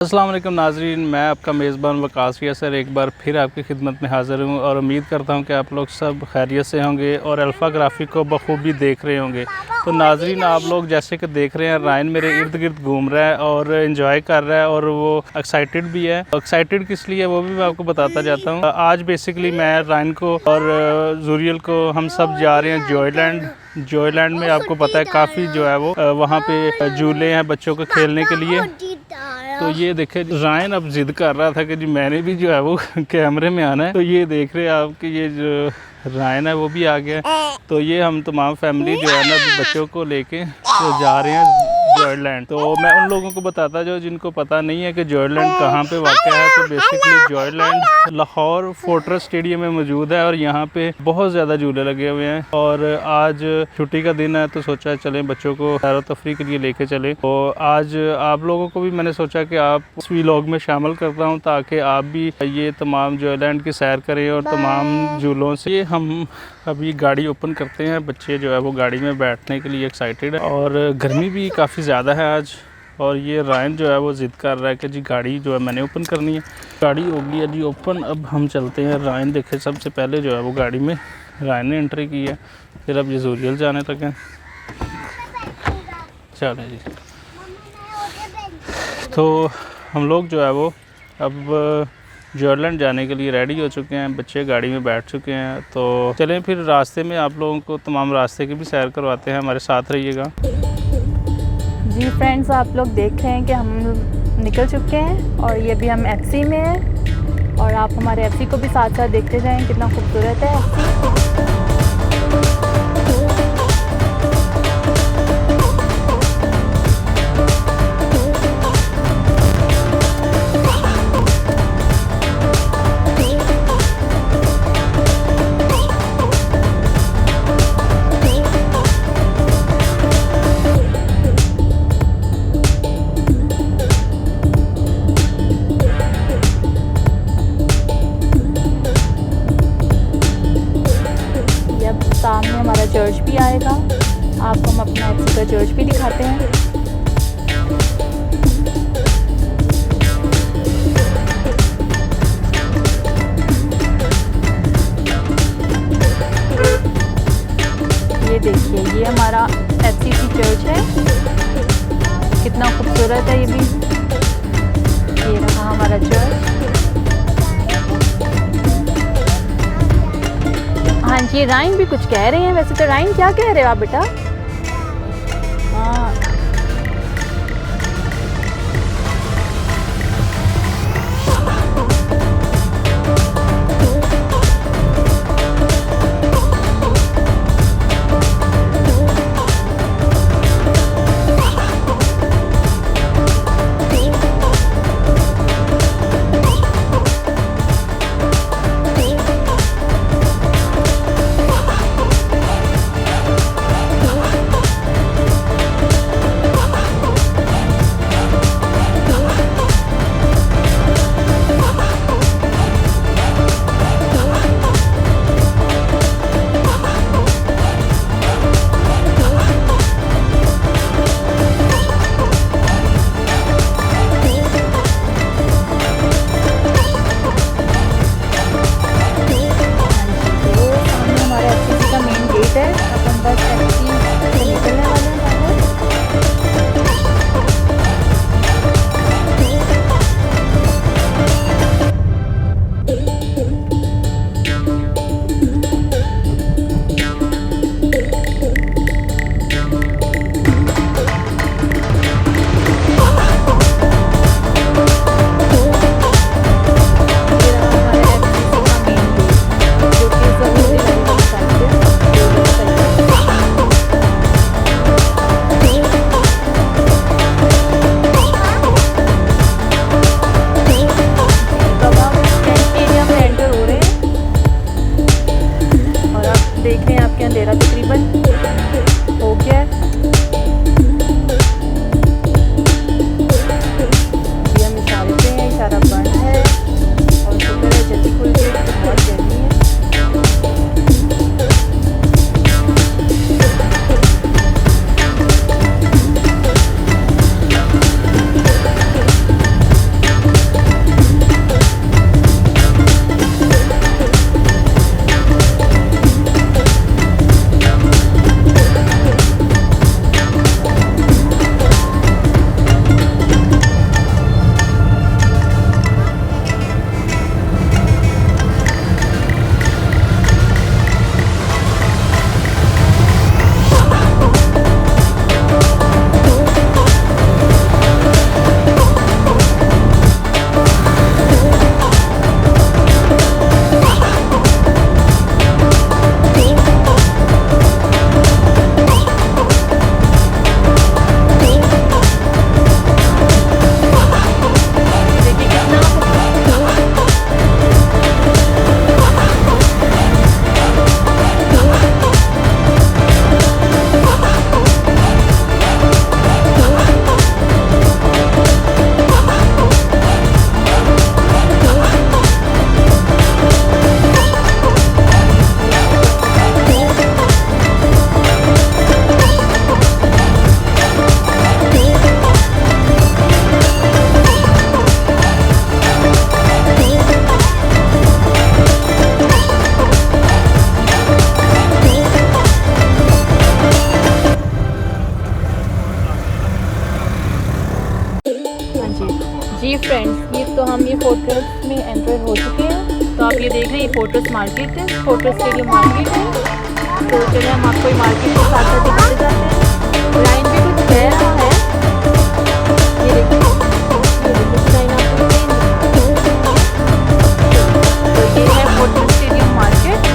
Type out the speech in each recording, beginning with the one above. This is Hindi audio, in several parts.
अस्सलाम वालेकुम नाज़रीन, मैं आपका मेज़बान वकास सर एक बार फिर आपकी खिदमत में हाज़िर हूँ और उम्मीद करता हूँ कि आप लोग सब खैरियत से होंगे और अल्फ़ा ग्राफिक को बखूबी देख रहे होंगे। तो नाज़रीन, आप लोग जैसे कि देख रहे हैं, रायन मेरे इर्द गिर्द घूम रहा है और इन्जॉय कर रहा है और वो एक्साइटेड भी है। एक्साइटेड किस लिए वो भी मैं आपको बताता जाता हूँ। आज बेसिकली मैं रायन को और जूरियल को हम सब जा रहे हैं जॉयलैंड में। आपको पता है काफ़ी जो है वो वहाँ पे झूले हैं बच्चों को खेलने के लिए। तो ये देखे, रायन अब जिद कर रहा था कि जी मैंने भी जो है वो कैमरे में आना है। तो ये देख रहे हैं आप कि ये जो रायन है वो भी आ गया। तो ये हम तमाम फैमिली जो है ना बच्चों को लेके तो जा रहे हैं जॉयलैंड। तो मैं उन लोगों को बताता जो जिनको पता नहीं है कि जॉयलैंड कहाँ पे वाक़ है। तो basically Joyland Lahore fortress stadium में मौजूद है और यहाँ पे बहुत ज़्यादा झूले लगे हुए हैं। और आज छुट्टी का दिन है तो सोचा चलें बच्चों को सैर तफरी के लिए लेके चलें। तो आज आप लोगों को भी मैंने सोचा कि आप इस व्लॉग में शामिल करता हूँ ताकि आप भी ये तमाम जॉयलैंड की सैर करें और तमाम झूलों से। हम अभी गाड़ी ओपन करते हैं, बच्चे जो है वो गाड़ी में बैठने के लिए एक्साइटेड है और गर्मी भी काफ़ी ज़्यादा है आज। और ये रायन जो है वो ज़िद कर रहा है कि जी गाड़ी जो है मैंने ओपन करनी है। गाड़ी होगी है जी ओपन। अब हम चलते हैं। रायन देखे सबसे पहले जो है वो गाड़ी में रायन ने एंट्री की है, फिर अब ये जूरियल जाने तक है। चले जी। तो हम लोग जो है वो अब जॉयलैंड जाने के लिए रेडी हो चुके हैं, बच्चे गाड़ी में बैठ चुके हैं। तो चलें फिर रास्ते में आप लोगों को तमाम रास्ते की भी सैर करवाते हैं, हमारे साथ रहिएगा। जी फ्रेंड्स, आप लोग देख रहे हैं कि हम निकल चुके हैं और ये भी हम एफसी में हैं और आप हमारे एफसी को भी साथ साथ देखते जाएं, कितना खूबसूरत है एफसी। सामने हमारा चर्च भी आएगा, आपको हम अपना एफसी का चर्च भी दिखाते हैं। ये देखिए, ये हमारा एफसी की चर्च है, कितना खूबसूरत है ये भी। ये रहा हमारा चर्च। हाँ जी, राइन भी कुछ कह रहे हैं। वैसे तो राइन क्या कह रहे हो आप बेटा? हाँ, जी फ्रेंड्स, ये तो हम ये फोर्ट्रेस में एंटर हो चुके हैं। तो आप ये देख रहे हैं, ये फोर्ट्रेस मार्केट है, फोर्ट्रेस स्टेडियम मार्केट है। तो चलिए हम आपको ये मार्केट के साथ साथ दिखाते जाते हैं। लाइन भी कुछ कह रहा है, ये देखिए, लाइन आपको तो ये है फोर्ट्रेस स्टेडियम मार्केट।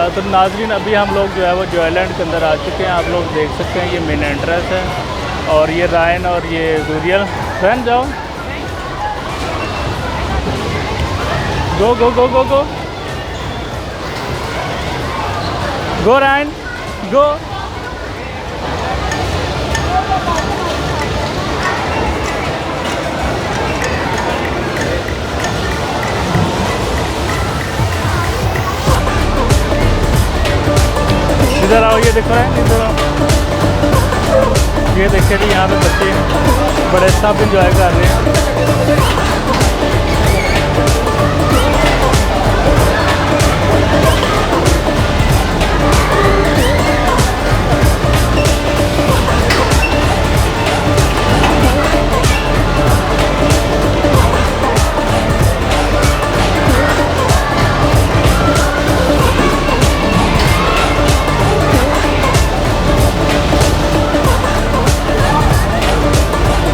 तो नाजरीन, अभी हम लोग जो है वो जॉयलैंड के अंदर आ चुके हैं। आप लोग देख सकते हैं ये मेन एंट्रेंस है, और ये रायन और ये जूरियल। रायन जाओ, गो गो गो गो गो गो रायन गो। इधर आओ, ये देखो है, इधर आओ। ये देखिए जी, यहाँ पे बच्चे बड़े सब इंजॉय कर रहे हैं।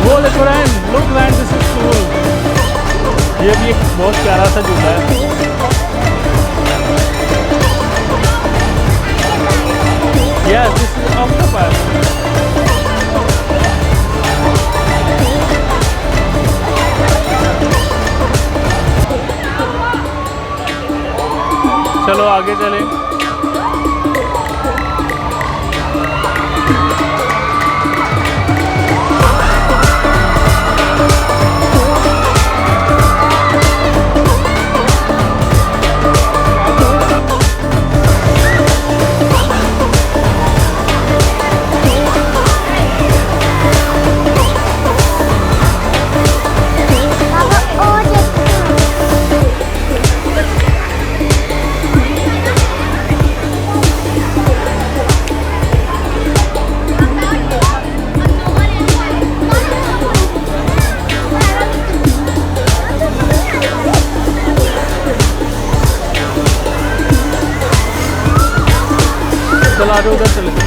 वो देखो rain, look rain, this is cool. ये भी एक बहुत प्यारा सा झूला है। Yes, this is octopus. चलो आगे चलें। आ जाओ उधर चले